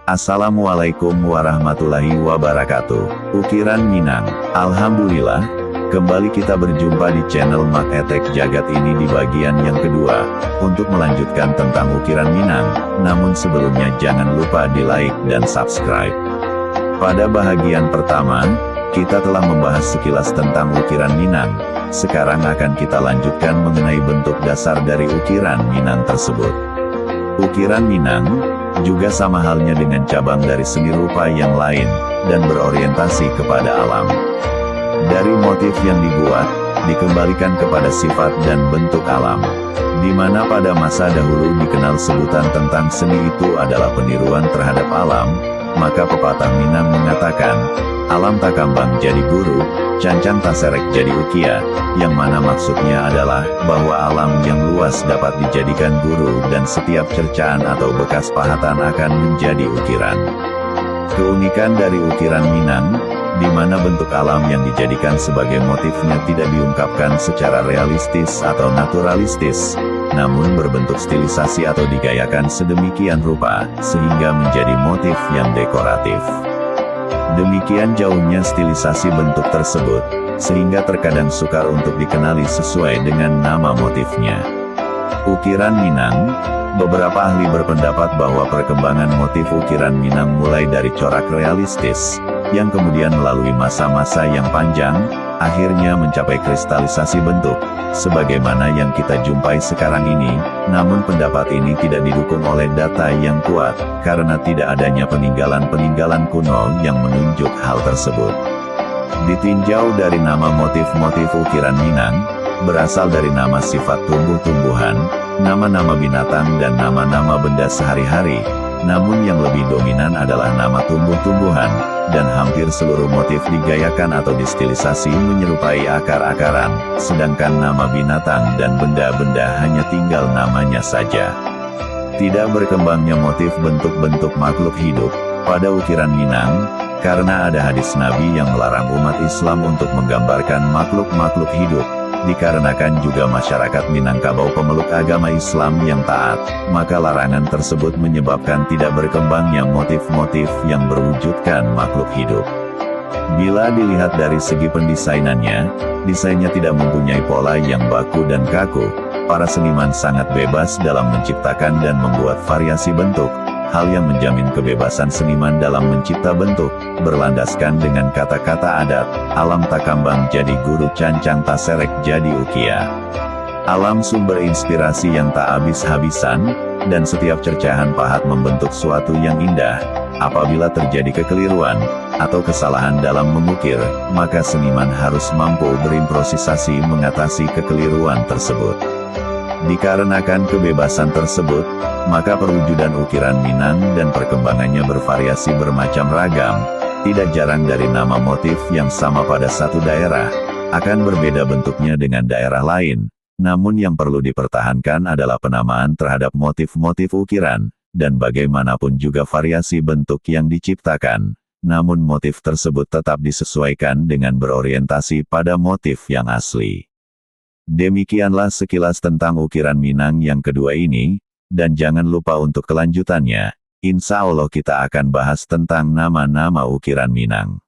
Assalamualaikum warahmatullahi wabarakatuh. Ukiran Minang. Alhamdulillah, kembali kita berjumpa di channel Mak Etek Jagat ini di bagian yang kedua, untuk melanjutkan tentang ukiran Minang. Namun sebelumnya jangan lupa di like dan subscribe. Pada bahagian pertama, kita telah membahas sekilas tentang ukiran Minang. Sekarang akan kita lanjutkan mengenai bentuk dasar dari ukiran Minang tersebut. Ukiran Minang juga sama halnya dengan cabang dari seni rupa yang lain, dan berorientasi kepada alam. Dari motif yang dibuat, dikembalikan kepada sifat dan bentuk alam. Di mana pada masa dahulu dikenal sebutan tentang seni itu adalah peniruan terhadap alam, maka pepatah Minang mengatakan, alam tak kambang jadi guru, cancang tak serek jadi ukia, yang mana maksudnya adalah, bahwa alam yang luas dapat dijadikan guru dan setiap cercaan atau bekas pahatan akan menjadi ukiran. Keunikan dari ukiran Minang, di mana bentuk alam yang dijadikan sebagai motifnya tidak diungkapkan secara realistis atau naturalistis, namun berbentuk stilisasi atau digayakan sedemikian rupa, sehingga menjadi motif yang dekoratif. Demikian jauhnya stilisasi bentuk tersebut, sehingga terkadang sukar untuk dikenali sesuai dengan nama motifnya. Ukiran Minang, beberapa ahli berpendapat bahwa perkembangan motif ukiran Minang mulai dari corak realistis, yang kemudian melalui masa-masa yang panjang, akhirnya mencapai kristalisasi bentuk, sebagaimana yang kita jumpai sekarang ini. Namun pendapat ini tidak didukung oleh data yang kuat, karena tidak adanya peninggalan-peninggalan kuno yang menunjuk hal tersebut. Ditinjau dari nama motif-motif ukiran Minang, berasal dari nama sifat tumbuh-tumbuhan, nama-nama binatang dan nama-nama benda sehari-hari, namun yang lebih dominan adalah nama tumbuh-tumbuhan, dan hampir seluruh motif digayakan atau distilisasi menyerupai akar-akaran, sedangkan nama binatang dan benda-benda hanya tinggal namanya saja. Tidak berkembangnya motif bentuk-bentuk makhluk hidup pada ukiran Minang, karena ada hadis Nabi yang melarang umat Islam untuk menggambarkan makhluk-makhluk hidup, dikarenakan juga masyarakat Minangkabau pemeluk agama Islam yang taat, maka larangan tersebut menyebabkan tidak berkembangnya motif-motif yang berwujudkan makhluk hidup. Bila dilihat dari segi pendesainannya, desainnya tidak mempunyai pola yang baku dan kaku. Para seniman sangat bebas dalam menciptakan dan membuat variasi bentuk, hal yang menjamin kebebasan seniman dalam mencipta bentuk, berlandaskan dengan kata-kata adat, alam tak kambang jadi guru, cancang tak serek jadi ukia. Alam sumber inspirasi yang tak habis-habisan, dan setiap cercahan pahat membentuk suatu yang indah. Apabila terjadi kekeliruan, atau kesalahan dalam mengukir, maka seniman harus mampu berimprovisasi mengatasi kekeliruan tersebut. Dikarenakan kebebasan tersebut, maka perwujudan ukiran Minang dan perkembangannya bervariasi bermacam ragam. Tidak jarang dari nama motif yang sama pada satu daerah, akan berbeda bentuknya dengan daerah lain. Namun yang perlu dipertahankan adalah penamaan terhadap motif-motif ukiran, dan bagaimanapun juga variasi bentuk yang diciptakan. Namun motif tersebut tetap disesuaikan dengan berorientasi pada motif yang asli. Demikianlah sekilas tentang ukiran Minang yang kedua ini, dan jangan lupa untuk kelanjutannya, insya Allah kita akan bahas tentang nama-nama ukiran Minang.